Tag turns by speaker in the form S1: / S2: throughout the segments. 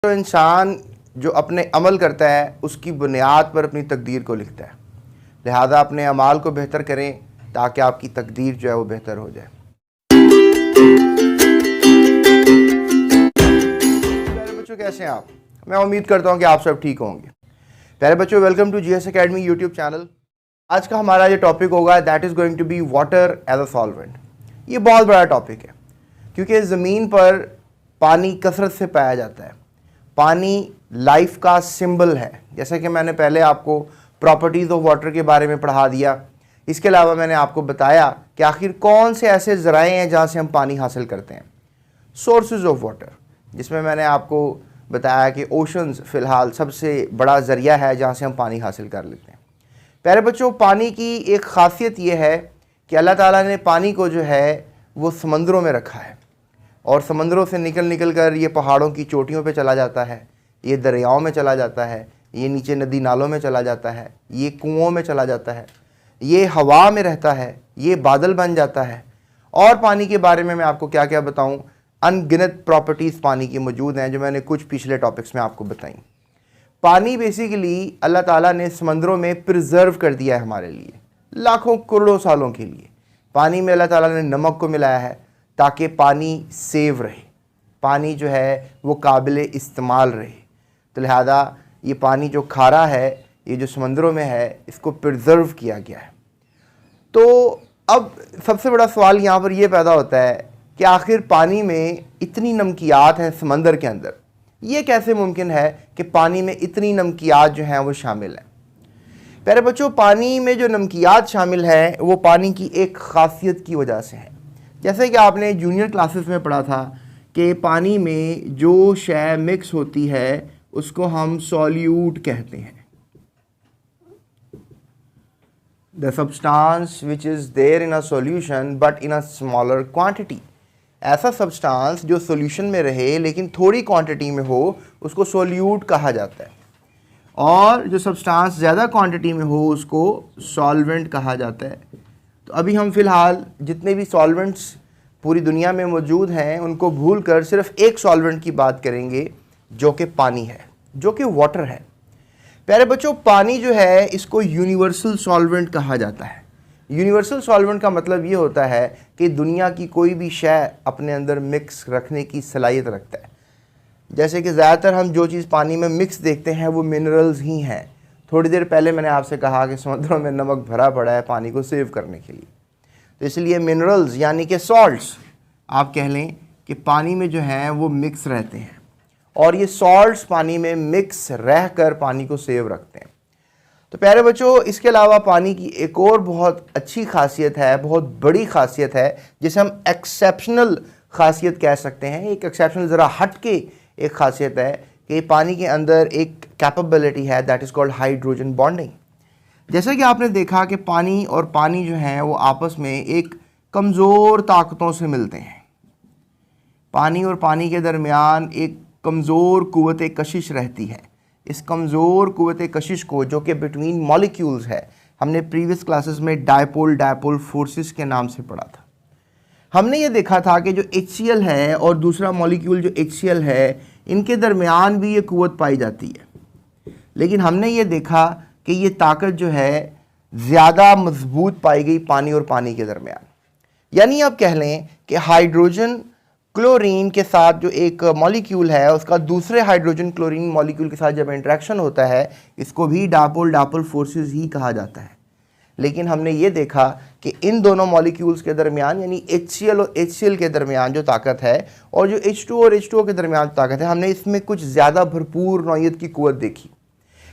S1: तो इंसान जो अपने अमल करता है उसकी बुनियाद पर अपनी तकदीर को लिखता है। लिहाजा अपने अमाल को बेहतर करें ताकि आपकी तकदीर जो है वो बेहतर हो जाए। प्यारे बच्चों, कैसे हैं आप? मैं उम्मीद करता हूं कि आप सब ठीक होंगे। प्यारे बच्चों, welcome to GS academy YouTube channel. आज का हमारा जो टॉपिक होगा that is going to be water as a solvent. ये बहुत बड़ा टॉपिक है क्योंकि ज़मीन पर पानी कसरत से पाया जाता है। पानी लाइफ का सिंबल है। जैसा कि मैंने पहले आपको प्रॉपर्टीज़ ऑफ वाटर के बारे में पढ़ा दिया। इसके अलावा मैंने आपको बताया कि आखिर कौन से ऐसे ज़राए हैं जहाँ से हम पानी हासिल करते हैं, सोर्सेज ऑफ वाटर, जिसमें मैंने आपको बताया कि ओशंस फ़िलहाल सबसे बड़ा ज़रिया है जहाँ से हम पानी हासिल कर लेते हैं। प्यारे बच्चों, पानी की एक ख़ासियत ये है कि अल्लाह ताला ने पानी को जो है वो समंदरों में रखा है और समंदरों से निकल कर ये पहाड़ों की चोटियों पे चला जाता है, ये दरियाओं में चला जाता है, ये नीचे नदी नालों में चला जाता है, ये कुओं में चला जाता है, ये हवा में रहता है, ये बादल बन जाता है। और पानी के बारे में मैं आपको क्या क्या बताऊं, अनगिनत प्रॉपर्टीज़ पानी की मौजूद हैं जो मैंने कुछ पिछले टॉपिक्स में आपको बताई। पानी बेसिकली अल्लाह ताला ने समंदरों में प्रिजर्व कर दिया है हमारे लिए लाखों करोड़ों सालों के लिए। पानी में अल्लाह ताला ने नमक को मिलाया है ताकि पानी सेव रहे, पानी जो है वो काबिल इस्तेमाल रहे। तो लिहाजा ये पानी जो खारा है, ये जो समंदरों में है, इसको प्रिजर्व किया गया है। तो अब सबसे बड़ा सवाल यहाँ पर यह पैदा होता है कि आखिर पानी में इतनी नमकियात हैं समंदर के अंदर, ये कैसे मुमकिन है कि पानी में इतनी नमकियात जो हैं वो शामिल हैं। प्यारे बच्चों, पानी में जो नमकियात शामिल हैं वो पानी की एक ख़ासियत की वजह से है। जैसे कि आपने जूनियर क्लासेस में पढ़ा था कि पानी में जो शय मिक्स होती है उसको हम सॉल्यूट कहते हैं। The substance which is there in a solution but in a smaller quantity. ऐसा सब्सटेंस जो सॉल्यूशन में रहे लेकिन थोड़ी क्वांटिटी में हो उसको सॉल्यूट कहा जाता है, और जो सब्सटेंस ज़्यादा क्वांटिटी में हो उसको सॉल्वेंट कहा जाता है। तो अभी हम फ़िलहाल जितने भी सॉल्वेंट्स पूरी दुनिया में मौजूद हैं उनको भूलकर सिर्फ एक सॉल्वेंट की बात करेंगे जो कि पानी है, जो कि वाटर है। प्यारे बच्चों, पानी जो है इसको यूनिवर्सल सॉल्वेंट कहा जाता है। यूनिवर्सल सॉल्वेंट का मतलब ये होता है कि दुनिया की कोई भी शय अपने अंदर मिक्स रखने की सलाहियत रखता है। जैसे कि ज़्यादातर हम जो चीज़ पानी में मिक्स देखते हैं वो मिनरल्स ही हैं। थोड़ी देर पहले मैंने आपसे कहा कि समुद्रों में नमक भरा पड़ा है पानी को सेव करने के लिए, तो इसलिए मिनरल्स यानी कि सॉल्ट्स आप कह लें कि पानी में जो हैं वो मिक्स रहते हैं, और ये सॉल्ट्स पानी में मिक्स रह कर पानी को सेव रखते हैं। तो प्यारे बच्चों, इसके अलावा पानी की एक और बहुत अच्छी खासियत है, बहुत बड़ी खासियत है, जिसे हम एक्सेप्शनल खासियत कह सकते हैं। एक एक्सेप्शनल ज़रा हट के एक खासियत है कि पानी के अंदर एक कैपेबिलिटी है that is called hydrogen bonding. जैसे कि आपने देखा कि पानी और पानी जो हैं वो आपस में एक कमज़ोर ताकतों से मिलते हैं। पानी और पानी के दरमियान एक कमज़ोर क़ुव्वत कशिश रहती है। इस कमज़ोर क़ुव्वत कशिश को, जो कि बिटवीन मॉलिक्यूल्स है, हमने प्रीवियस क्लासेस में डायपोल फोर्सेस के नाम से पढ़ा था। हमने ये देखा था कि जो HCl है और दूसरा मॉलिक्यूल जो HCl है, इनके दरमियान भी ये क़ुव्वत पाई जाती है, लेकिन हमने ये देखा कि ये ताकत जो है ज़्यादा मजबूत पाई गई पानी और पानी के दरमियान। यानी आप कह लें कि हाइड्रोजन क्लोरीन के साथ जो एक मॉलिक्यूल है उसका दूसरे हाइड्रोजन क्लोरीन मॉलिक्यूल के साथ जब इंटरेक्शन होता है, इसको भी डायपोल फोर्सेस ही कहा जाता है। लेकिन हमने ये देखा कि इन दोनों मॉलिक्यूल्स के दरमियान यानी HCl और HCl के दरमियान जो ताकत है और जो H2 और H2O के दरमियान ताकत है, हमने इसमें कुछ ज़्यादा भरपूर नौइयत की क़ुव्वत देखी।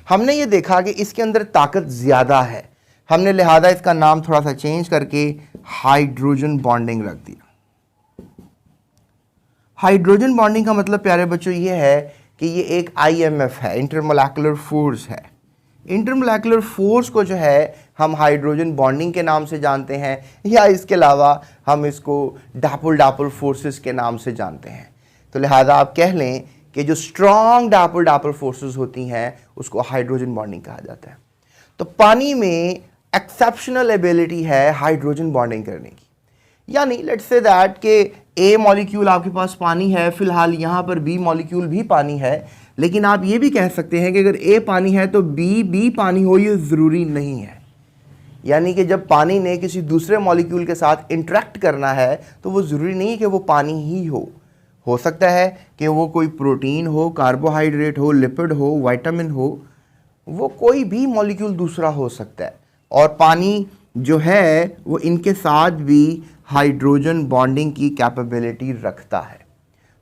S1: हमने ये देखा कि इसके अंदर ताकत ज़्यादा है। हमने लिहाजा इसका नाम थोड़ा सा चेंज करके हाइड्रोजन बॉन्डिंग रख दिया। हाइड्रोजन बॉन्डिंग का मतलब प्यारे बच्चों ये है कि ये एक IMF है, इंटरमोलेकुलर फोर्स है। इंटरमोलेकुलर फोर्स को जो है हम हाइड्रोजन बॉन्डिंग के नाम से जानते हैं, या इसके अलावा हम इसको डायपोल फोर्सेस के नाम से जानते हैं। तो लिहाजा आप कह लें कि जो स्ट्रॉन्ग डायपोल फोर्सेस होती हैं उसको हाइड्रोजन बॉन्डिंग कहा जाता है। तो पानी में एक्सेप्शनल एबिलिटी है हाइड्रोजन बॉन्डिंग करने की। यानी लेट्स से दैट कि ए मॉलिक्यूल आपके पास पानी है, फिलहाल यहाँ पर बी मॉलिक्यूल भी पानी है, लेकिन आप ये भी कह सकते हैं कि अगर ए पानी है तो बी पानी हो, ये ज़रूरी नहीं है। यानी कि जब पानी ने किसी दूसरे मॉलिक्यूल के साथ इंटरेक्ट करना है तो वो ज़रूरी नहीं है कि वो पानी ही हो सकता है कि वो कोई प्रोटीन हो, कार्बोहाइड्रेट हो, लिपिड हो, विटामिन हो, वो कोई भी मॉलिक्यूल दूसरा हो सकता है। और पानी जो है वो इनके साथ भी हाइड्रोजन बॉन्डिंग की कैपेबिलिटी रखता है।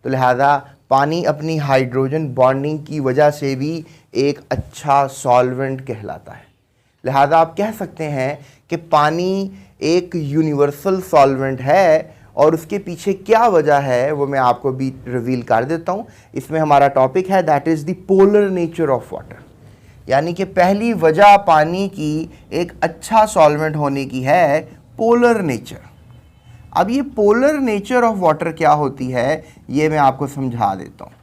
S1: तो लिहाजा पानी अपनी हाइड्रोजन बॉन्डिंग की वजह से भी एक अच्छा सॉल्वेंट कहलाता है। लिहाजा आप कह सकते हैं कि पानी एक यूनिवर्सल सॉल्वेंट है, और उसके पीछे क्या वजह है वो मैं आपको भी रिवील कर देता हूँ। इसमें हमारा टॉपिक है that is the polar nature of water. यानी कि पहली वजह पानी की एक अच्छा सॉल्वेंट होने की है पोलर नेचर। अब ये पोलर नेचर ऑफ वाटर क्या होती है ये मैं आपको समझा देता हूँ।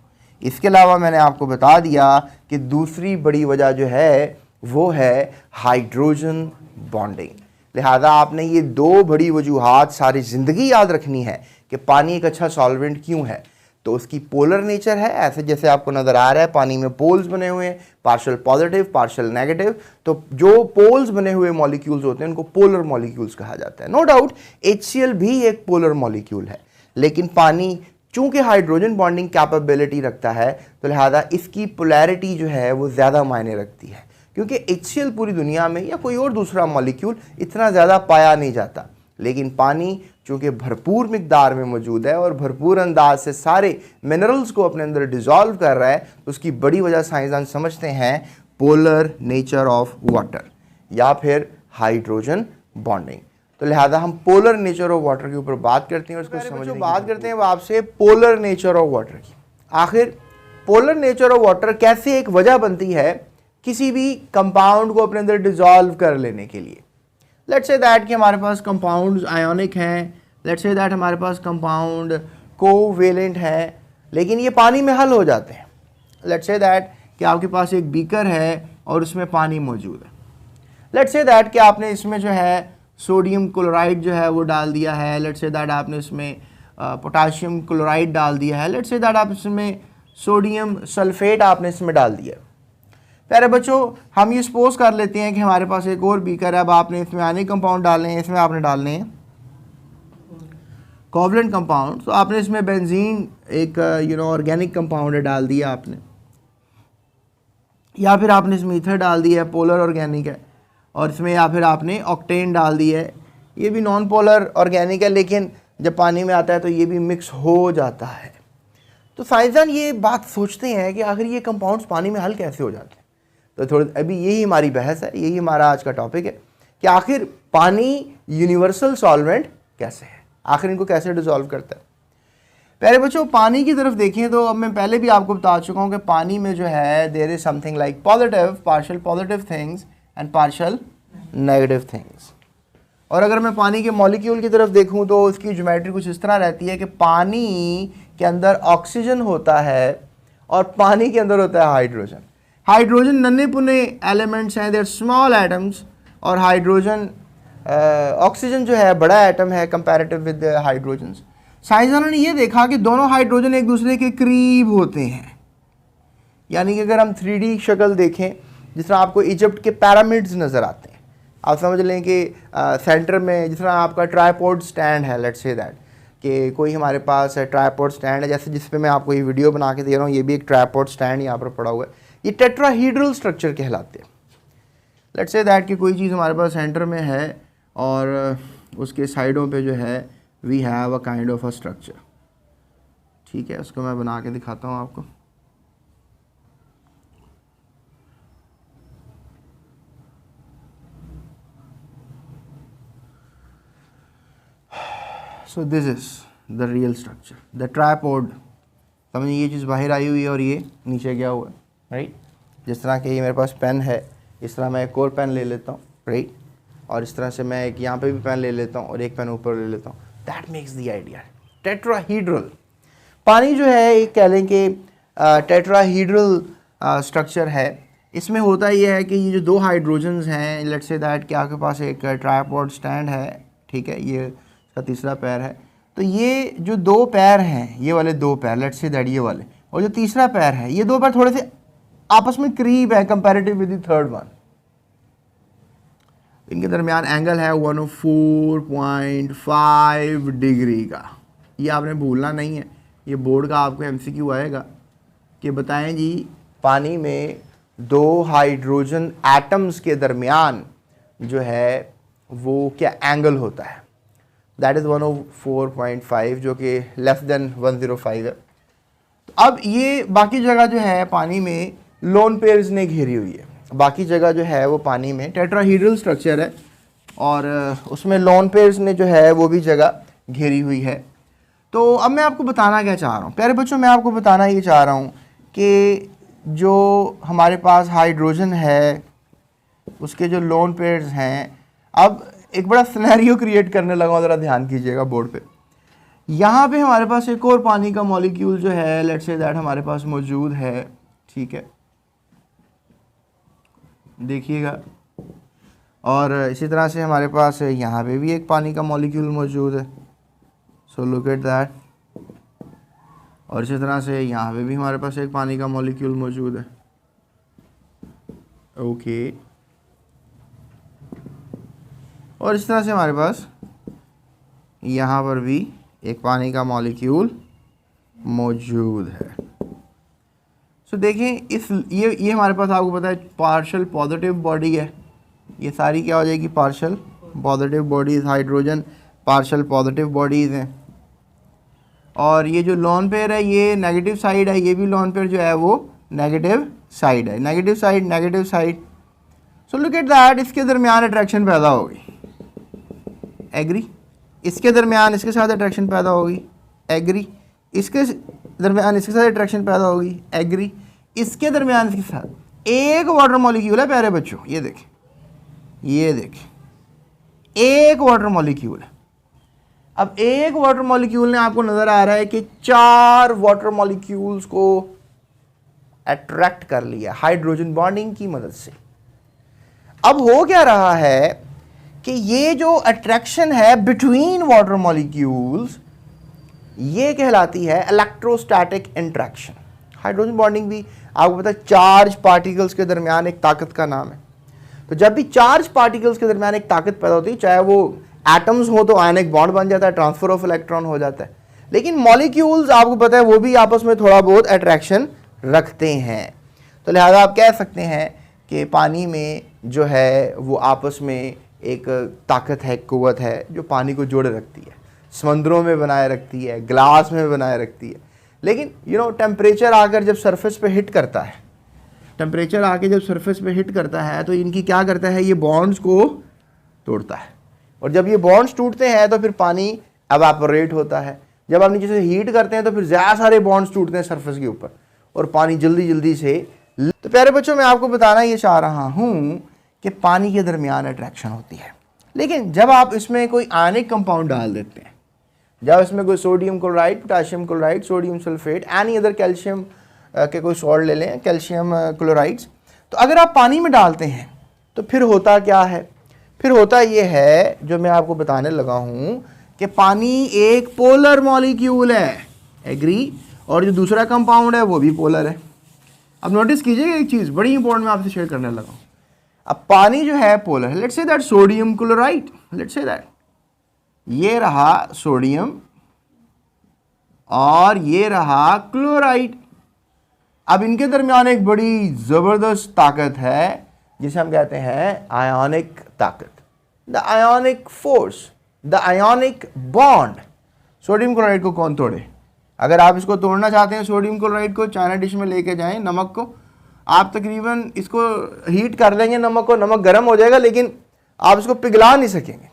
S1: इसके अलावा मैंने आपको बता दिया कि दूसरी बड़ी वजह जो है वो है हाइड्रोजन बॉन्डिंग। लिहाजा आपने ये दो बड़ी वजूहात सारी ज़िंदगी याद रखनी है कि पानी एक अच्छा सॉल्वेंट क्यों है। तो उसकी पोलर नेचर है, ऐसे जैसे आपको नज़र आ रहा है पानी में पोल्स बने हुए हैं, पार्शियल पॉजिटिव पार्शियल नेगेटिव। तो जो पोल्स बने हुए मॉलिक्यूल्स होते हैं उनको पोलर मॉलिक्यूल्स कहा जाता है। नो डाउट HCl भी एक पोलर मॉलिक्यूल है, लेकिन पानी चूंकि हाइड्रोजन बॉन्डिंग कैपेबिलिटी रखता है तो लिहाजा इसकी पोलैरिटी जो है वो ज़्यादा मायने रखती है, क्योंकि HCl पूरी दुनिया में या कोई और दूसरा मॉलिक्यूल इतना ज़्यादा पाया नहीं जाता, लेकिन पानी चूँकि भरपूर मिकदार में मौजूद है और भरपूर अंदाज से सारे मिनरल्स को अपने अंदर डिज़ोल्व कर रहा है, तो उसकी बड़ी वजह साइंसदान समझते हैं पोलर नेचर ऑफ वाटर या फिर हाइड्रोजन बॉन्डिंग। तो लिहाजा हम पोलर नेचर ऑफ वाटर के ऊपर बात करते हैं और उसको समझने की बात करते हैं वो आपसे पोलर नेचर ऑफ वाटर की। आखिर पोलर नेचर ऑफ वाटर कैसे एक वजह बनती है किसी भी कंपाउंड को अपने अंदर डिज़ोल्व कर लेने के लिए। लेट्स से दैट कि हमारे पास कंपाउंड्स आयोनिक हैं, लेट्स से दैट हमारे पास कंपाउंड कोवेलेंट है, लेकिन ये पानी में हल हो जाते हैं। लेट्स से दैट कि आपके पास एक बीकर है और उसमें पानी मौजूद है। लेट्स से दैट कि आपने इसमें जो है सोडियम क्लोराइड जो है वो डाल दिया है, लेट्स से दैट आपने इसमें पोटाशियम क्लोराइड डाल दिया है, लेट्स से दैट आप इसमें सोडियम सल्फेट आपने इसमें डाल दिया। प्यारे बच्चों, हम ये सपोज कर लेते हैं कि हमारे पास एक और बीकर है, अब आपने इसमें आयनिक कंपाउंड डालने हैं, इसमें आपने डालने हैं कोवलेंट कंपाउंड। तो आपने इसमें बेंजीन एक ऑर्गेनिक कंपाउंड है डाल दिया आपने, या फिर आपने इसमें ईथर डाल दिया है, पोलर ऑर्गेनिक है, और इसमें या फिर आपने ऑक्टेन डाल दिया है, ये भी नॉन पोलर ऑर्गेनिक है, लेकिन जब पानी में आता है तो ये भी मिक्स हो जाता है। तो साइंसदान ये बात सोचते हैं कि आखिर ये कंपाउंड्स पानी में हल कैसे हो जाते हैं। तो थोड़ी अभी यही हमारी बहस है, यही हमारा आज का टॉपिक है कि आखिर पानी यूनिवर्सल सॉल्वेंट कैसे है, आखिर इनको कैसे डिसॉल्व करता है। प्यारे बच्चों, पानी की तरफ देखें तो अब मैं पहले भी आपको बता चुका हूँ कि पानी में जो है there is something like positive partial positive things and partial negative things. और अगर मैं पानी के मॉलिक्यूल की तरफ देखूँ तो उसकी ज्योमेट्री कुछ इस तरह रहती है कि पानी के अंदर ऑक्सीजन होता है और पानी के अंदर होता है हाइड्रोजन। हाइड्रोजन नन्हे पुने एलिमेंट्स हैं, देयर स्मॉल एटम्स, और हाइड्रोजन ऑक्सीजन जो है बड़ा एटम है कंपैरेटिव विद हाइड्रोजन। साइंसदानों ने ये देखा कि दोनों हाइड्रोजन एक दूसरे के करीब होते हैं। यानी कि अगर हम 3D शक्ल देखें, जिस तरह आपको इजिप्ट के पिरामिड्स नज़र आते हैं, आप समझ लें कि सेंटर में जिस तरह आपका ट्राइपॉड स्टैंड है, लेट्स से दैट कि कोई हमारे पास ट्राइपॉड स्टैंड है, जैसे जिस पे मैं आपको ये वीडियो बना के दे रहा हूँ, ये भी एक ट्राइपॉड स्टैंड यहाँ पर पड़ा हुआ है, ये टेट्राहीड्रल स्ट्रक्चर कहलाते हैं। लेट्स से दैट कि कोई चीज़ हमारे पास सेंटर में है और उसके साइडों पे जो है we have a kind of a structure. ठीक है, उसको मैं बना के दिखाता हूँ आपको। So this is the real structure, the tripod. समझिए ये चीज़ बाहर आई हुई है और ये नीचे गया हुआ है, राइट। जिस तरह के ये मेरे पास पेन है, इस तरह मैं एक और पेन ले लेता हूँ, राइट, और इस तरह से मैं एक यहाँ पे भी पेन ले लेता हूँ और एक पेन ऊपर ले लेता हूँ। That makes the idea tetrahedral. पानी जो है एक कह लें कि टेट्राहीड्रल स्ट्रक्चर है। इसमें होता ये है कि ये जो दो हाइड्रोजन्स हैं, लेट्स से दैट कि आपके पास एक ट्राइपॉड स्टैंड है, ठीक है, ये इसका तीसरा पैर है, तो ये जो दो पैर हैं, ये वाले दो पैर, लेट्स से दैट ये वाले, और जो तीसरा पैर है, ये दो पैर थोड़े से आपस में करीब है comparative with the third one. इनके दरमियान एंगल है 104.5 डिग्री का। ये आपने भूलना नहीं है, ये बोर्ड का आपको एमसीक्यू आएगा कि बताएं जी पानी में दो हाइड्रोजन एटम्स के दरमियान जो है वो क्या एंगल होता है। दैट इज़ 104.5 जो कि लेस देन 105 है। तो अब ये बाकी जगह जो है पानी में लोन पेयर्स ने घेरी हुई है, बाकी जगह जो है वो पानी में टेट्राहीड्रल स्ट्रक्चर है और उसमें लोन पेयर्स ने जो है वो भी जगह घेरी हुई है। तो अब मैं आपको बताना क्या चाह रहा हूँ प्यारे बच्चों, मैं आपको बताना ये चाह रहा हूँ कि जो हमारे पास हाइड्रोजन है उसके जो लोन पेयर्स हैं, अब एक बड़ा सिनेरियो क्रिएट करने लगा हूँ, ज़रा ध्यान कीजिएगा बोर्ड पे। यहाँ पे हमारे पास एक और पानी का मॉलिक्यूल जो है लेट्स से दैट हमारे पास मौजूद है, ठीक है, देखिएगा। और इसी तरह से हमारे पास यहाँ पे भी एक पानी का मॉलिक्यूल मौजूद है, सो लुक एट दैट। और इसी तरह से यहाँ पे भी हमारे पास एक पानी का मॉलिक्यूल मौजूद है, ओके। और इस तरह से हमारे पास यहाँ पर भी एक पानी का मॉलिक्यूल मौजूद है। सो देखें इस ये हमारे पास आपको पता है पार्शियल पॉजिटिव बॉडी है, ये सारी क्या हो जाएगी partial positive bodies, hydrogen partial positive bodies हैं। और ये जो लोन पेयर है ये नेगेटिव साइड है, ये भी लोन पेयर जो है वो नेगेटिव साइड है, negative side. So look at that, इसके दरमियान अट्रैक्शन पैदा होगी, एग्री। इसके दरमियान इसके साथ अट्रैक्शन पैदा होगी, एग्री। इसके दरमियान इसके साथ अट्रैक्शन पैदा होगी, एग्री। इसके दरमियान इसके साथ एक वाटर मॉलिक्यूल है प्यारे बच्चों, ये देखें, ये देखें, एक वाटर मॉलिक्यूल है। अब एक वाटर मॉलिक्यूल ने आपको नजर आ रहा है कि चार वाटर मॉलिक्यूल्स को अट्रैक्ट कर लिया हाइड्रोजन बॉन्डिंग की मदद से। अब हो क्या रहा है कि ये जो अट्रैक्शन है बिटवीन वाटर मॉलिक्यूल्स ये कहलाती है इलेक्ट्रोस्टैटिक इंट्रैक्शन। हाइड्रोजन बॉन्डिंग भी आपको पता है चार्ज पार्टिकल्स के दरमियान एक ताकत का नाम है। तो जब भी चार्ज पार्टिकल्स के दरमियान एक ताकत पैदा होती है, चाहे वो एटम्स हो तो आयनिक बॉन्ड बन जाता है, ट्रांसफर ऑफ इलेक्ट्रॉन हो जाता है, लेकिन मॉलिक्यूल्स आपको पता है वो भी आपस में थोड़ा बहुत अट्रैक्शन रखते हैं। तो लिहाजा आप कह सकते हैं कि पानी में जो है वो आपस में एक ताकत है, कुव्वत है जो पानी को जोड़े रखती है, समंदरों में बनाए रखती है, ग्लास में बनाए रखती है। लेकिन टेम्परेचर आकर जब सरफेस पे हिट करता है, टेम्परेचर आके जब सरफेस पे हिट करता है तो इनकी क्या करता है, ये बॉन्ड्स को तोड़ता है। और जब ये बॉन्ड्स टूटते हैं तो फिर पानी एवापोरेट होता है। जब आप नीचे से हीट करते हैं तो फिर ज़्यादा सारे बॉन्ड्स टूटते हैं सरफेस के ऊपर और पानी जल्दी जल्दी से। तो प्यारे बच्चों मैं आपको बताना ये चाह रहा हूँ कि पानी के दरमियान अट्रैक्शन होती है, लेकिन जब आप इसमें कोई आयनिक कंपाउंड डाल देते हैं, जब इसमें कोई sodium chloride, potassium chloride, sodium sulphate, any other calcium के कोई सॉल्ट ले लें, कैल्शियम क्लोराइड्स, तो अगर आप पानी में डालते हैं तो फिर होता क्या है, फिर होता ये है जो मैं आपको बताने लगा हूँ कि पानी एक पोलर मॉलिक्यूल है, एग्री, और जो दूसरा कंपाउंड है वो भी पोलर है। अब नोटिस कीजिएगा एक चीज़ बड़ी इंपॉर्टेंट मैं आपसे शेयर करने लगा हूँ। अब पानी जो है पोलर है, let's say that sodium chloride, let's say that ये रहा सोडियम और ये रहा क्लोराइड। अब इनके दरमियान एक बड़ी ज़बरदस्त ताकत है जिसे हम कहते हैं आयोनिक ताकत, the ionic force, the ionic bond. Sodium chloride को कौन तोड़े? अगर आप इसको तोड़ना चाहते हैं सोडियम क्लोराइड को, चाइना डिश में लेके जाएं, नमक को आप तकरीबन इसको हीट कर लेंगे, नमक को, नमक गर्म हो जाएगा लेकिन आप इसको पिघला नहीं सकेंगे।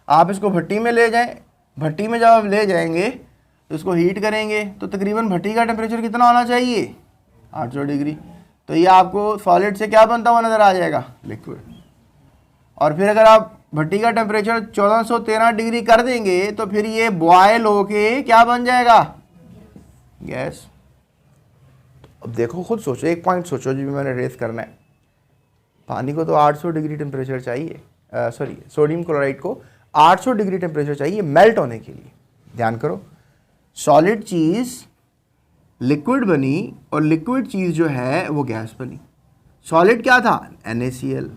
S1: आप इसको भट्टी में ले जाएं, भट्टी में जब आप ले जाएंगे तो इसको हीट करेंगे तो तकरीबन भट्टी का टेम्परेचर कितना होना चाहिए, 800 डिग्री। तो ये आपको सॉलिड से क्या बनता हुआ नज़र आ जाएगा, लिक्विड। और फिर अगर आप भट्टी का टेम्परेचर 1413 डिग्री कर देंगे तो फिर ये बॉयल होके क्या बन जाएगा, गैस। अब देखो खुद सोचो, एक पॉइंट सोचो जो भी मैंने रेस करना है, पानी को तो 800 डिग्री टेम्परेचर चाहिए, सॉरी सोडियम क्लोराइड को 800 डिग्री टेम्परेचर चाहिए मेल्ट होने के लिए। ध्यान करो, सॉलिड चीज़ लिक्विड बनी और लिक्विड चीज़ जो है वो गैस बनी। सॉलिड क्या था? NaCl।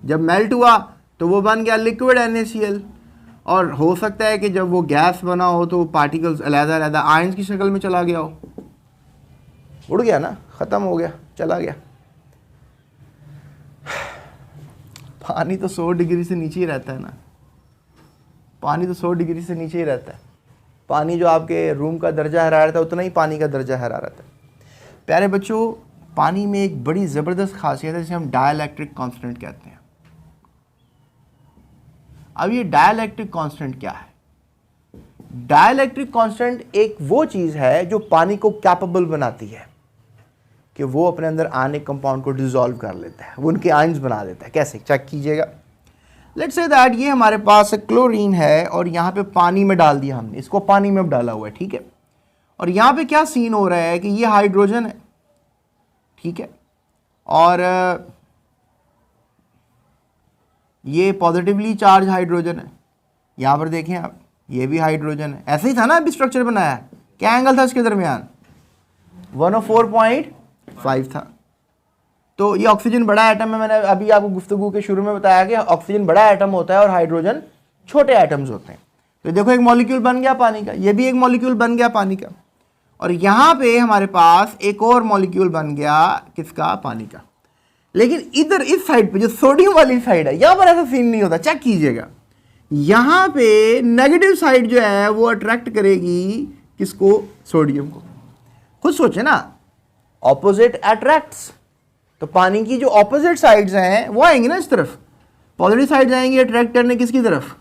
S1: जब मेल्ट हुआ तो वो बन गया लिक्विड NaCl। और हो सकता है कि जब वो गैस बना हो तो पार्टिकल्स अलग-अलग आयंस की शक्ल में चला गया हो। उड़ गया ना, ख़त्म हो गया, चला गया। पानी तो 100 डिग्री से नीचे ही रहता है ना, पानी तो 100 डिग्री से नीचे ही रहता है। पानी जो आपके रूम का दर्जा हरारत है उतना ही पानी का दर्जा हरारत है। प्यारे बच्चों, पानी में एक बड़ी ज़बरदस्त खासियत है जिसे हम डाइलेक्ट्रिक कांस्टेंट कहते हैं। अब ये डाइलेक्ट्रिक कांस्टेंट क्या है? डाइलेक्ट्रिक कांस्टेंट एक वो चीज़ है जो पानी को कैपेबल बनाती है कि वो अपने अंदर आने कंपाउंड को डिसॉल्व कर लेता है, वो उनके आयंस बना देता है। कैसे? चेक कीजिएगा। लेट्स से दैट ये हमारे पास क्लोरीन है और यहाँ पे पानी में डाल दिया हमने, इसको पानी में डाला हुआ है, ठीक है। और यहाँ पे क्या सीन हो रहा है कि ये हाइड्रोजन है, ठीक है, और ये पॉजिटिवली चार्ज हाइड्रोजन है। यहाँ पर देखें आप, ये भी हाइड्रोजन है। ऐसे ही था ना अभी स्ट्रक्चर बनाया, क्या एंगल था इसके दरमियान? 104.5 था। तो ये ऑक्सीजन बड़ा एटम है। मैंने अभी आपको गुफ्तगू के शुरू में बताया कि ऑक्सीजन बड़ा एटम होता है और हाइड्रोजन छोटे एटम्स होते हैं। तो देखो एक मॉलिक्यूल बन गया पानी का, ये भी एक मॉलिक्यूल बन गया पानी का, और यहाँ पे हमारे पास एक और मॉलिक्यूल बन गया किसका? पानी का। लेकिन इधर इस साइड पे जो सोडियम वाली साइड है, यहाँ पर ऐसा सीन नहीं होता। चेक कीजिएगा, यहाँ पे नेगेटिव साइड जो है वो अट्रैक्ट करेगी किसको? सोडियम को। खुद सोचे ना, ऑपोजिट अट्रैक्ट्स। तो पानी की जो ऑपोजिट साइड्स हैं वो आएंगी ना इस तरफ, पॉजिटिव साइड जाएंगी अट्रैक्ट करने किसकी तरफ?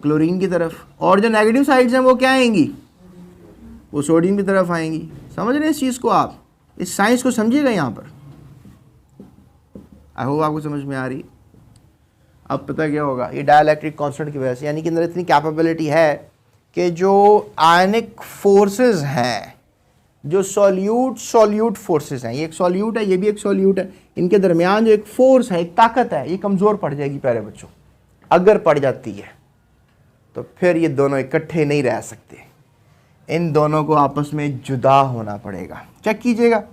S1: क्लोरीन की तरफ। और जो नेगेटिव साइड्स हैं वो क्या आएंगी? वो सोडियम की तरफ आएंगी। समझ रहे हैं इस चीज़ को आप? इस साइंस को समझिएगा यहाँ पर। आई होप आपको समझ में आ रही। अब पता क्या होगा, ये डाइलेक्ट्रिक कांस्टेंट की वजह से, यानी कि अंदर इतनी कैपेबिलिटी है कि जो आयनिक फोर्सेस हैं, जो सॉल्यूट फोर्सेस हैं, ये एक सॉल्यूट है, ये भी एक सॉल्यूट है, इनके दरमियान जो एक फोर्स है, एक ताकत है, ये कमज़ोर पड़ जाएगी प्यारे बच्चों। अगर पड़ जाती है तो फिर ये दोनों इकट्ठे नहीं रह सकते, इन दोनों को आपस में जुदा होना पड़ेगा। चेक कीजिएगा।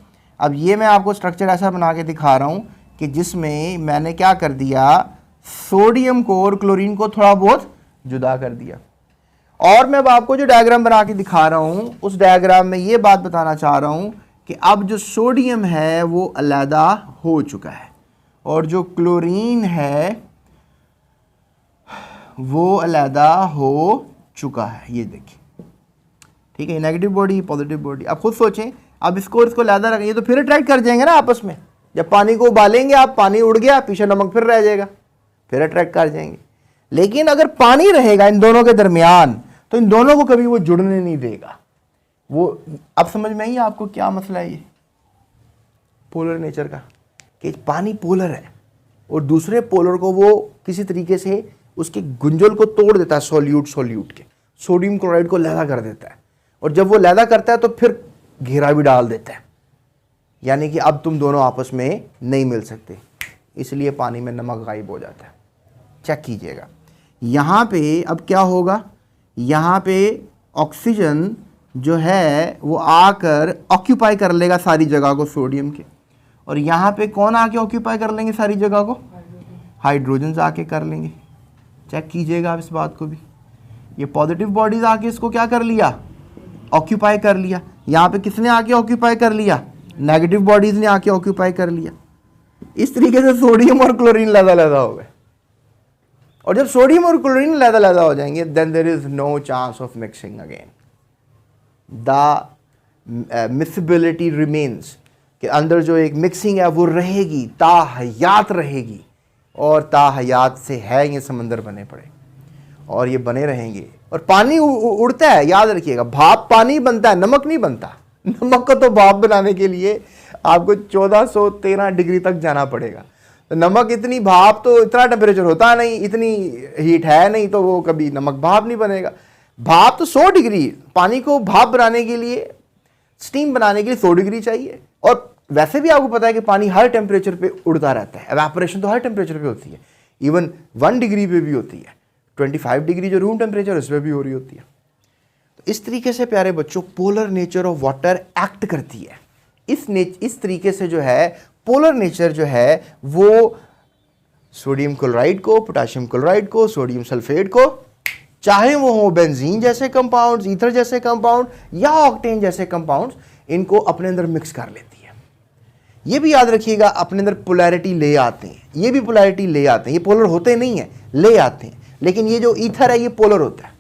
S1: अब ये मैं आपको स्ट्रक्चर ऐसा बना के दिखा रहा हूँ कि जिसमें मैंने क्या कर दिया, सोडियम को और क्लोरीन को थोड़ा बहुत जुदा कर दिया। और मैं अब आपको जो डायग्राम बना के दिखा रहा हूँ, उस डायग्राम में ये बात बताना चाह रहा हूँ कि अब जो सोडियम है वो अलहदा हो चुका है और जो क्लोरीन है वो अलहदा हो चुका है। ये देखिए, ठीक है, नेगेटिव बॉडी, पॉजिटिव बॉडी। अब खुद सोचें, अब इसको अलहदा रखेंगे तो फिर अट्रैक्ट कर जाएंगे ना आपस में। जब पानी को उबालेंगे आप, पानी उड़ गया, पीछे नमक फिर रह जाएगा, फिर अट्रैक्ट कर जाएंगे। लेकिन अगर पानी रहेगा इन दोनों के दरमियान तो इन दोनों को कभी वो जुड़ने नहीं देगा। वो अब समझ में आई आपको क्या मसला है? ये पोलर नेचर का, कि पानी पोलर है और दूसरे पोलर को वो किसी तरीके से उसके गुंजल को तोड़ देता है, सॉल्यूट के सोडियम क्लोराइड को लहदा कर देता है, और जब वो लहदा करता है तो फिर घेरा भी डाल देता है, यानी कि अब तुम दोनों आपस में नहीं मिल सकते, इसलिए पानी में नमक गायब हो जाता है। चेक कीजिएगा, यहाँ पे अब क्या होगा, यहाँ पे ऑक्सीजन जो है वो आकर ऑक्यूपाई कर लेगा सारी जगह को सोडियम के, और यहाँ पे कौन आके ऑक्यूपाई कर लेंगे सारी जगह को? हाइड्रोजन आके कर लेंगे। चेक कीजिएगा आप इस बात को भी, ये पॉजिटिव बॉडीज आके इसको क्या कर लिया? ऑक्यूपाई कर लिया। यहाँ पे किसने आके ऑक्यूपाई कर लिया? नेगेटिव बॉडीज ने आके ऑक्यूपाई कर लिया। इस तरीके से सोडियम और क्लोरीन लहदा हो गए, और जब सोडियम और क्लोरीन लहदा हो जाएंगे then there is no chance of mixing again. The miscibility remains, कि अंदर जो एक मिक्सिंग है वो रहेगी, ताहयात रहेगी, और ताहयात से है ये समंदर बने पड़े और ये बने रहेंगे। और पानी उड़ता है, याद रखिएगा, भाप पानी बनता है, नमक नहीं बनता। नमक को तो भाप बनाने के लिए आपको 1413 डिग्री तक जाना पड़ेगा। तो नमक इतनी भाप तो इतना टेम्परेचर होता नहीं, इतनी हीट है नहीं, तो वो कभी नमक भाप नहीं बनेगा। भाप तो 100 डिग्री, पानी को भाप बनाने के लिए, स्टीम बनाने के लिए 100 डिग्री चाहिए। और वैसे भी आपको पता है कि पानी हर टेम्परेचर पे उड़ता रहता है, एवेपोरेशन तो हर टेम्परेचर पे होती है, इवन 1 डिग्री पे भी होती है, 25 डिग्री जो रूम टेम्परेचर उस पर भी हो रही होती है। तो इस तरीके से प्यारे बच्चों polar nature of water act करती है। इस तरीके से जो है पोलर नेचर जो है वो सोडियम क्लोराइड को, पोटेशियम क्लोराइड को, सोडियम सल्फेट को, चाहे वो हो बेंजीन जैसे कंपाउंड्स, ईथर जैसे कंपाउंड या ऑक्टेन जैसे कंपाउंड्स, इनको अपने अंदर मिक्स कर लेती है। ये भी याद रखिएगा अपने अंदर पोलैरिटी ले आते हैं, ये भी पोलैरिटी ले आते हैं। ये पोलर होते नहीं है, ले आते हैं, लेकिन ये जो ईथर है ये पोलर होता है,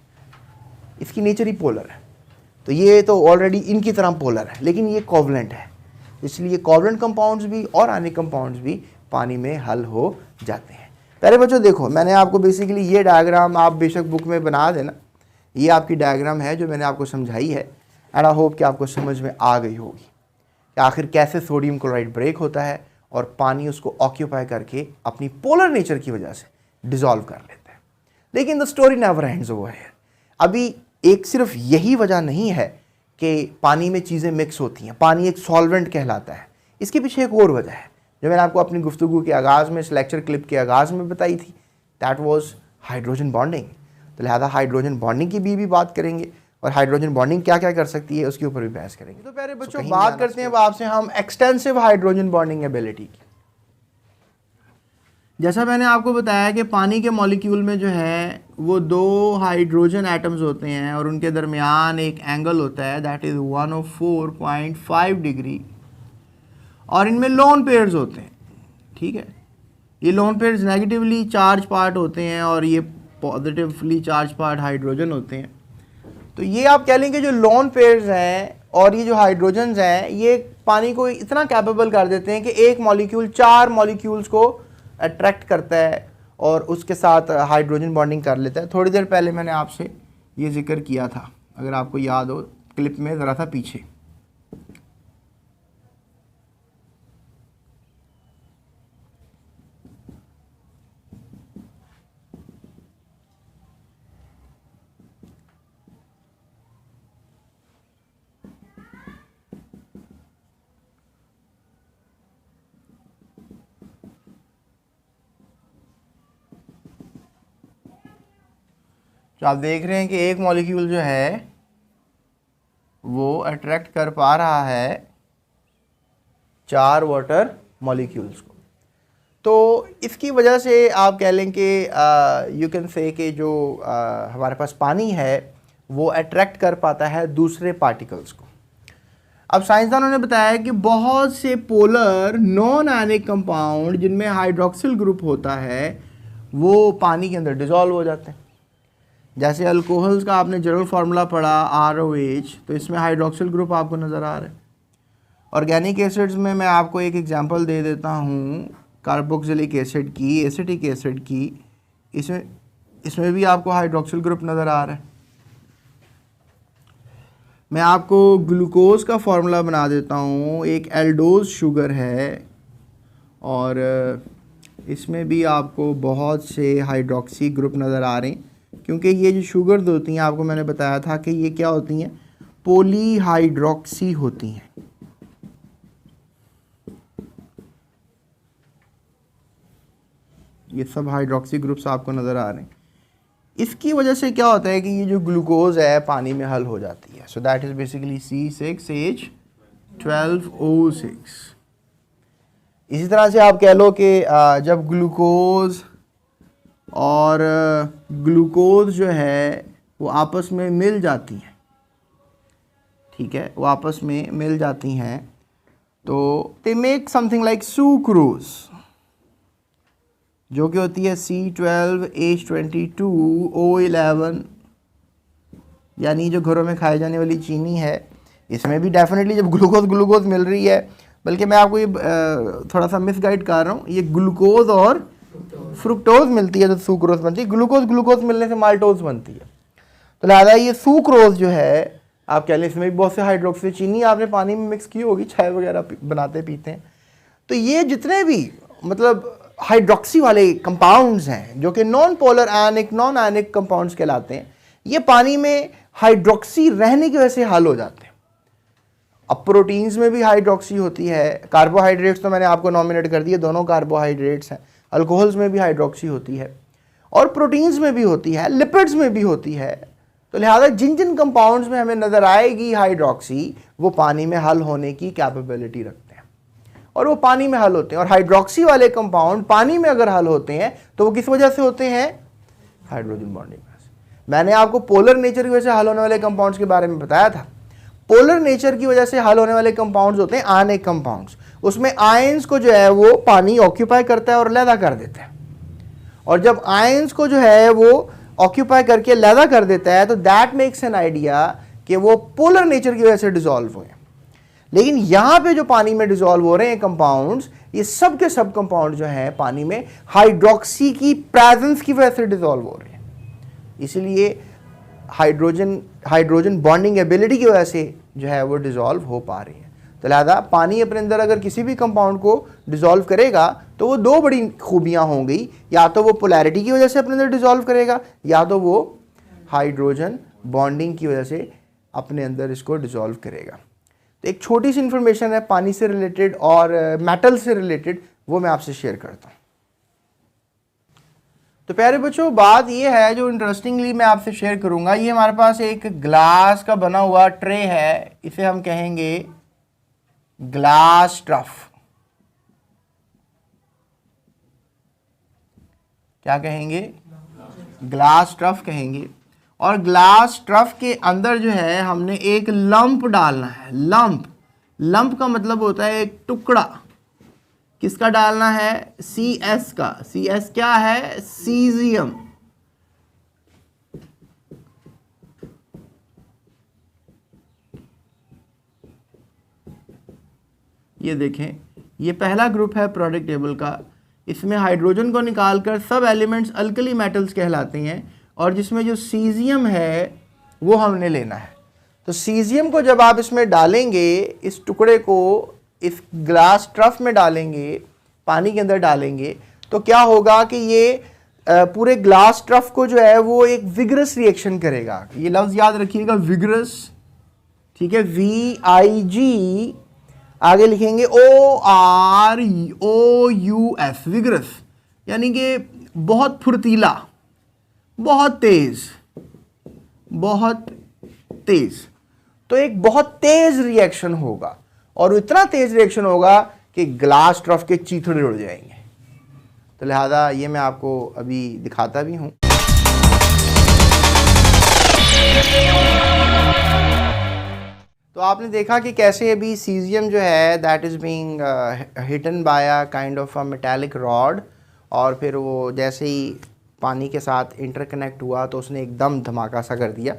S1: इसकी नेचर ही पोलर है। तो ये तो ऑलरेडी इनकी तरह पोलर है, लेकिन ये कोवलेंट है, इसलिए कोवलेंट कंपाउंड्स भी और आयनिक कंपाउंड्स भी पानी में हल हो जाते हैं। पहले बच्चों देखो, मैंने आपको बेसिकली ये डायग्राम आप बेशक बुक में बना देना, ये आपकी डायग्राम है जो मैंने आपको समझाई है, एंड आई होप कि आपको समझ में आ गई होगी कि आखिर कैसे सोडियम क्लोराइड ब्रेक होता है और पानी उसको ऑक्यूपाई करके अपनी पोलर नेचर की वजह से डिसॉल्व कर लेता है। लेकिन the story never ends over here. अभी एक सिर्फ यही वजह नहीं है कि पानी में चीज़ें मिक्स होती हैं, पानी एक सॉल्वेंट कहलाता है, इसके पीछे एक और वजह है जो मैंने आपको अपनी गुफ्तगू के आगाज़ में, इस लेक्चर क्लिप के आगाज़ में बताई थी। That was hydrogen bonding. तो लिहाजा हाइड्रोजन बॉन्डिंग की भी बात करेंगे और हाइड्रोजन बॉन्डिंग क्या क्या कर सकती है उसके ऊपर भी बहस करेंगे। तो पहले बच्चों बात करते हैं आपसे हम एक्सटेंसिव हाइड्रोजन बॉन्डिंग एबिलिटी की। जैसा मैंने आपको बताया कि पानी के मॉलिक्यूल में जो है वो 2 हाइड्रोजन एटम्स होते हैं और उनके दरमियान एक एंगल होता है, दैट इज़ 104.5 डिग्री, और इनमें लोन पेयर्स होते हैं। ठीक है, ये lone pairs negatively charge part होते हैं और ये पॉजिटिवली चार्ज पार्ट हाइड्रोजन होते हैं। तो ये आप कह लेंगे जो लोन पेयर्स हैं और ये जो हाइड्रोजन्स हैं ये पानी को इतना कैपेबल कर देते हैं कि एक मॉलिक्यूल 4 मॉलिक्यूल्स को अट्रैक्ट करता है और उसके साथ हाइड्रोजन बॉन्डिंग कर लेता है। थोड़ी देर पहले मैंने आपसे ये जिक्र किया था, अगर आपको याद हो क्लिप में ज़रा सा पीछे। तो आप देख रहे हैं कि एक मॉलिक्यूल जो है वो अट्रैक्ट कर पा रहा है 4 वाटर मॉलिक्यूल्स को। तो इसकी वजह से आप कह लें कि यू कैन से कि जो हमारे पास पानी है वो अट्रैक्ट कर पाता है दूसरे पार्टिकल्स को। अब साइंसदानों ने बताया कि बहुत से पोलर नॉन आयनिक कंपाउंड जिनमें हाइड्रोक्सिल ग्रुप होता है वो पानी के अंदर डिसॉल्व हो जाते हैं। जैसे अल्कोहल्स का आपने जनरल फार्मूला पढ़ा ROH, तो इसमें हाइड्रोक्सिल ग्रुप आपको नज़र आ रहा है। ऑर्गेनिक एसिड्स में मैं आपको एक एग्जांपल दे देता हूँ, कार्बोक्सिलिक एसिड की, एसिटिक एसिड की, इसमें भी आपको हाइड्रोक्सिल ग्रुप नज़र आ रहा है। मैं आपको ग्लूकोज का फार्मूला बना देता हूँ, एक एल्डोज शुगर है और इसमें भी आपको बहुत से हाइड्रोक्सी ग्रुप नज़र आ रहे हैं, क्योंकि ये जो शुगर्स होती हैं आपको मैंने बताया था कि ये क्या होती हैं, पॉलीहाइड्रोक्सी होती हैं। ये सब हाइड्रोक्सी ग्रुप्स आपको नज़र आ रहे हैं। इसकी वजह से क्या होता है कि ये जो ग्लूकोज है पानी में हल हो जाती है। So that is basically C6H12O6। इसी तरह से आप कह लो कि जब ग्लूकोज और ग्लूकोज जो है वो आपस में मिल जाती हैं, ठीक है, वो आपस में मिल जाती हैं तो they make something like sucrose, जो कि होती है C12H22O11, यानी जो घरों में खाई जाने वाली चीनी है। इसमें भी डेफिनेटली जब ग्लूकोज मिल रही है, बल्कि मैं आपको ये थोड़ा सा मिसगाइड कर रहा हूँ, ये ग्लूकोज और फ्रुक्टोज मिलती है तो सुक्रोज बनती है। ग्लूकोज मिलने से माल्टोज बनती है। तो लिहाजा ये सुक्रोज जो है आप कह लें, इसमें भी बहुत से हाइड्रोक्सी, चीनी आपने पानी में मिक्स की होगी, चाय वगैरह बनाते पीते हैं। तो ये जितने भी मतलब हाइड्रोक्सी वाले कंपाउंड्स हैं जो कि नॉन पोलर आयनिक, नॉन आयनिक कंपाउंड्स कहलाते हैं, ये पानी में हाइड्रोक्सी रहने की वजह से हल हो जाते हैं। अब प्रोटीन्स में भी हाइड्रोक्सी होती है, कार्बोहाइड्रेट्स तो मैंने आपको नॉमिनेट कर दिए, दोनों कार्बोहाइड्रेट्स हैं। अल्कोहल्स में भी हाइड्रोक्सी होती है और प्रोटीन्स में भी होती है, लिपिड्स में भी होती है। तो लिहाजा जिन जिन कंपाउंड्स में हमें नज़र आएगी हाइड्रोक्सी, वो पानी में हल होने की कैपेबिलिटी रखते हैं और वो पानी में हल होते हैं। और हाइड्रोक्सी वाले कंपाउंड पानी में अगर हल होते हैं तो वो किस वजह से होते हैं? हाइड्रोजन बॉन्डिंग से। मैंने आपको पोलर नेचर की वजह से हल होने वाले कंपाउंड्स के बारे में बताया था। पोलर नेचर की वजह से हल होने वाले कंपाउंड्स होते हैं आयनिक कंपाउंड्स। उसमें आयंस को जो है वो पानी ऑक्यूपाई करता है और लैदा कर देता है, और जब आयंस को जो है वो ऑक्यूपाई करके लैदा कर देता है तो दैट मेक्स एन आइडिया कि वो पोलर नेचर की वजह से डिसॉल्व हुए। लेकिन यहां पे जो पानी में डिसॉल्व हो रहे हैं कंपाउंड्स, ये सब के सब कंपाउंड जो हैं पानी में हाइड्रोक्सी की प्रेजेंस की वजह से डिसॉल्व हो रहे हैं। इसलिए हाइड्रोजन बॉन्डिंग एबिलिटी की वजह से जो है वो डिसॉल्व हो पा रही है। तो लिहाजा पानी अपने अंदर अगर किसी भी कंपाउंड को डिसॉल्व करेगा तो वो दो बड़ी खूबियां होंगी, या तो वो पोलैरिटी की वजह से अपने अंदर डिसॉल्व करेगा, या तो वो हाइड्रोजन बॉन्डिंग की वजह से अपने अंदर इसको डिसॉल्व करेगा। तो एक छोटी सी इंफॉर्मेशन है पानी से रिलेटेड और मेटल से रिलेटेड, वो मैं आपसे शेयर करता हूँ। तो प्यारे बच्चों, बात ये है जो इंटरेस्टिंगली मैं आपसे शेयर करूंगा। ये हमारे पास एक ग्लास का बना हुआ ट्रे है, इसे हम कहेंगे ग्लास ट्रफ। क्या कहेंगे? ग्लास ट्रफ कहेंगे। और ग्लास ट्रफ के अंदर जो है हमने एक लंप डालना है। लंप का मतलब होता है एक टुकड़ा। किसका डालना है? CS का। CS क्या है? सीजियम। ये देखें, ये पहला ग्रुप है प्रोडक्ट टेबल का। इसमें हाइड्रोजन को निकालकर सब एलिमेंट्स अल्कली मेटल्स कहलाते हैं, और जिसमें जो सीजियम है वो हमने लेना है। तो सीजियम को जब आप इसमें डालेंगे, इस टुकड़े को इस ग्लास ट्रफ में डालेंगे, पानी के अंदर डालेंगे, तो क्या होगा कि ये पूरे ग्लास ट्रफ को जो है वो एक विगरस रिएक्शन करेगा। ये लफ्ज़ याद रखिएगा, विगरस। ठीक है, VIG, आगे लिखेंगे OROUS, विगरस, यानी कि बहुत फुर्तीला, बहुत तेज। तो एक बहुत तेज रिएक्शन होगा, और इतना तेज रिएक्शन होगा कि ग्लास ट्रफ के चीथड़े उड़ जाएंगे। तो लिहाजा ये मैं आपको अभी दिखाता भी हूं। तो आपने देखा कि कैसे अभी सीजियम जो है that is being hitten by a kind of a metallic rod, और फिर वो जैसे ही पानी के साथ इंटरकनेक्ट हुआ तो उसने एकदम धमाका सा कर दिया।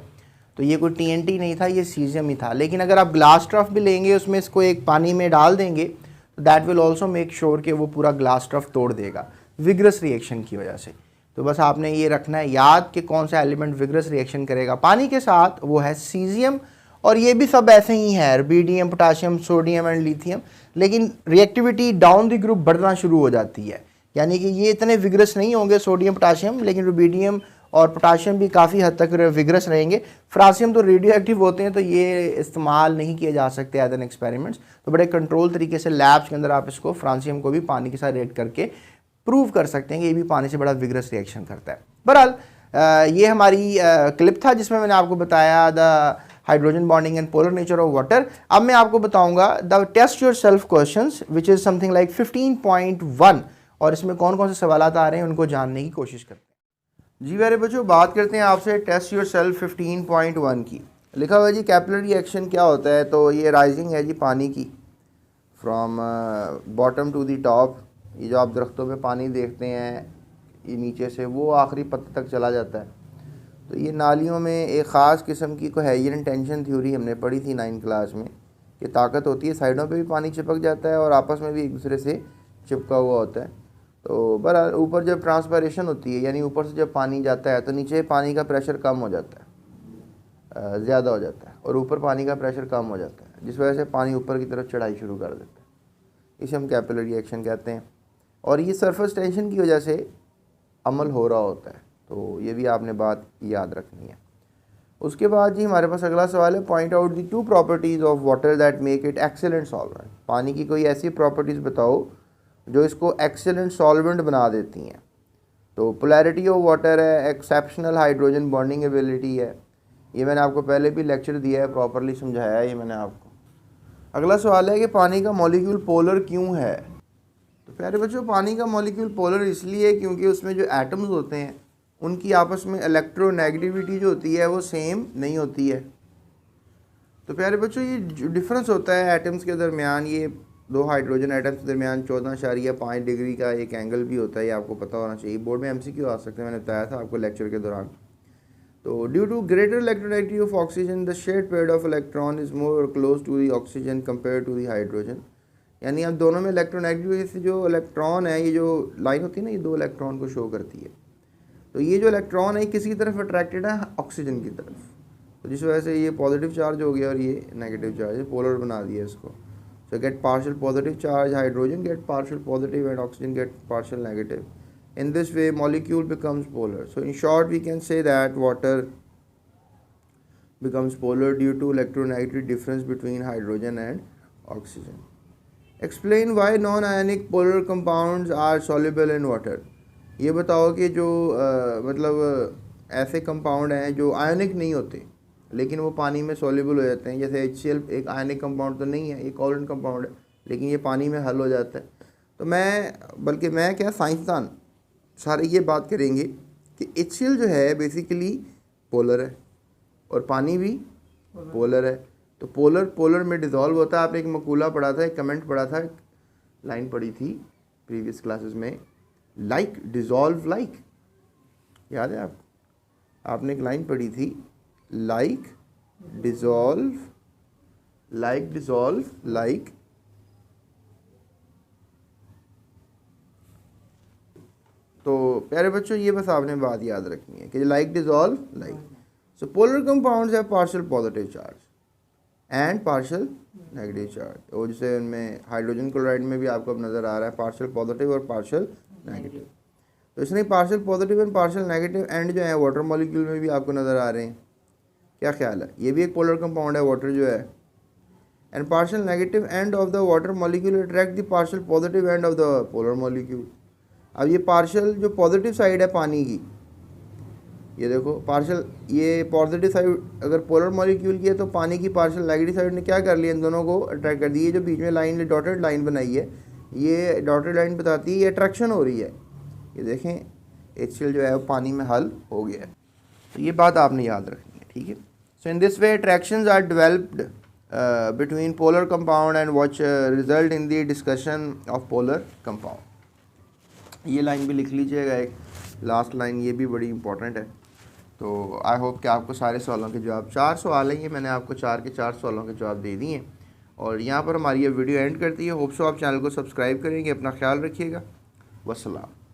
S1: तो ये कोई TNT नहीं था, ये सीजियम ही था। लेकिन अगर आप ग्लास ट्रफ भी लेंगे, उसमें इसको एक पानी में डाल देंगे, तो that will also make sure कि वो पूरा ग्लास ट्रफ तोड़ देगा विगरस रिएक्शन की वजह से। तो बस आपने ये रखना है याद कि कौन सा एलिमेंट विगरस रिएक्शन करेगा पानी के साथ, वो है सीजियम। और ये भी सब ऐसे ही है, rubidium, potassium, sodium and lithium. लेकिन रिएक्टिविटी डाउन द ग्रुप बढ़ना शुरू हो जाती है, यानी कि ये इतने विगरस नहीं होंगे सोडियम पोटाशियम, लेकिन रुबिडियम और पोटाशियम भी काफ़ी हद तक विगरस रहेंगे। फ्रांसियम तो रेडियो एक्टिव होते हैं, तो ये इस्तेमाल नहीं किए जा सकते एज एन एक्सपेरिमेंट्स। तो बड़े कंट्रोल तरीके से लैब्स के अंदर आप इसको फ्रांसियम को भी पानी के साथ रिएक्ट करके प्रूव कर सकते हैं कि ये भी पानी से बड़ा विगरस रिएक्शन करता है। बहरहाल ये हमारी क्लिप था जिसमें मैंने आपको बताया the hydrogen bonding and polar nature of water. अब मैं आपको बताऊंगा the test yourself questions which is something like 15.1, और इसमें कौन कौन से सवाल आ रहे हैं उनको जानने की कोशिश करते हैं। जी मेरे बच्चों, बात करते हैं आपसे टेस्ट योर सेल्फ 15.1 की। लिखा हुआ है जी कैपिलरी एक्शन क्या होता है। तो ये राइजिंग है जी पानी की, from bottom to the top. ये जो आप दरख्तों में पानी देखते हैं, ये नीचे से वो आखिरी पत्ते तक चला जाता है। तो ये नालियों में एक ख़ास किस्म की कोहेरेंट टेंशन थ्योरी हमने पढ़ी थी 9th क्लास में, कि ताकत होती है साइडों पे भी पानी चिपक जाता है और आपस में भी एक दूसरे से चिपका हुआ होता है। तो बहरहाल ऊपर जब ट्रांसपायरेशन होती है, यानी ऊपर से जब पानी जाता है तो नीचे पानी का प्रेशर कम हो जाता है, ज़्यादा हो जाता है, और ऊपर पानी का प्रेशर कम हो जाता है, जिस वजह से पानी ऊपर की तरफ चढ़ाई शुरू कर देता है। इसे हम कैपिलरी एक्शन कहते हैं, और ये सरफेस टेंशन की वजह से अमल हो रहा होता है। तो ये भी आपने बात याद रखनी है। उसके बाद जी हमारे पास अगला सवाल है, point out the 2 properties of water that make it excellent solvent. पानी की कोई ऐसी प्रॉपर्टीज़ बताओ जो इसको एक्सीलेंट सॉल्वेंट बना देती हैं। तो पोलैरिटी ऑफ वाटर है, एक्सेप्शनल हाइड्रोजन बॉन्डिंग एबिलिटी है। ये मैंने आपको पहले भी लेक्चर दिया है, प्रॉपरली समझाया है ये मैंने आपको। अगला सवाल है कि पानी का मॉलिक्यूल पोलर क्यों है। तो प्यारे बच्चों, पानी का मॉलिक्यूल पोलर इसलिए क्योंकि उसमें जो एटम्स होते हैं उनकी आपस में इलेक्ट्रोनेगेटिविटी जो होती है वो सेम नहीं होती है। तो प्यारे बच्चों, ये जो डिफरेंस होता है एटम्स के दरमियान, ये दो हाइड्रोजन एटम्स के दरमियान 14.5 डिग्री का एक एंगल भी होता है, ये आपको पता होना चाहिए। बोर्ड में MCQ आ सकते हैं, मैंने बताया था आपको लेक्चर के दौरान। तो due to greater electronegativity of oxygen the shared paired of electron is more close to the oxygen compare to the hydrogen. यानी अब दोनों में इलेक्ट्रोनेगेटिविटी से जो इलेक्ट्रॉन है, ये जो लाइन होती है ना, ये दो इलेक्ट्रॉन को शो करती है। तो ये जो इलेक्ट्रॉन है किसी की तरफ अट्रैक्टेड है, ऑक्सीजन की तरफ, तो जिस वजह से ये पॉजिटिव चार्ज हो गया और ये नेगेटिव चार्ज, पोलर बना दिया इसको। So get partial positive charge, hydrogen get partial positive and oxygen get partial negative. In this way molecule becomes polar. So in short we can say that water becomes polar due to electronegativity difference between hydrogen and oxygen. Explain why non-ionic polar compounds are soluble in water. ये बताओ कि जो मतलब ऐसे compound हैं जो आयनिक नहीं होते लेकिन वो पानी में सॉल्युबल हो जाते हैं। जैसे HCl एक आयनिक कंपाउंड तो नहीं है, ये कोवलेंट कंपाउंड है, लेकिन ये पानी में हल हो जाता है। तो मैं क्या साइंसदान सारे ये बात करेंगे कि HCl जो है बेसिकली पोलर है और पानी भी पोलर है। तो पोलर में डिज़ोल्व होता है। आपने एक मकूला पढ़ा था, एक कमेंट पढ़ा था, एक लाइन पढ़ी थी प्रीवियस क्लासेस में, लाइक डिज़ोल्व लाइक, याद है आपको? आपने एक लाइन पढ़ी थी, लाइक डिज़ोल्व लाइक। तो प्यारे बच्चों, ये बस आपने बात याद रखनी है कि like dissolve like. So polar compounds have partial positive charge and partial negative charge. और जैसे उनमें हाइड्रोजन क्लोराइड में भी आपको अब नज़र आ रहा है पार्शियल पॉजिटिव और पार्शियल नेगेटिव। तो इसलिए partial positive and partial negative and जो है वाटर मॉलिक्यूल में भी आपको नज़र आ रहे हैं। क्या ख्याल है? ये भी एक पोलर कंपाउंड है वाटर जो है। And partial negative end of the water molecule attract the partial positive end of the polar molecule. अब ये पार्शियल जो पॉजिटिव साइड है पानी की, ये देखो पार्शियल, ये पॉजिटिव साइड अगर पोलर मॉलिक्यूल की है तो पानी की पार्शियल नेगेटिव साइड ने क्या कर लिया, इन दोनों को अट्रैक्ट कर दिया। जो बीच में लाइन डॉटेड लाइन बनाई है, ये डॉटेड लाइन बताती है ये अट्रैक्शन हो रही है। ये देखें HCl जो है वो पानी में हल हो गया है। तो ये बात आपने याद रखनी है, ठीक है। So in this way attractions are developed between polar compound and which result in the discussion of polar compound. ये लाइन भी लिख लीजिएगा, एक लास्ट लाइन, ये भी बड़ी इंपॉर्टेंट है। तो आई होप कि आपको सारे सवालों के जवाब, 4 सवाल हैं ये, मैंने आपको 4 के 4 सवालों के जवाब दे दिए हैं। और यहाँ पर हमारी ये वीडियो एंड करती है। होप सो आप चैनल को सब्सक्राइब करेंगे। अपना ख्याल रखिएगा। वस्सलाम।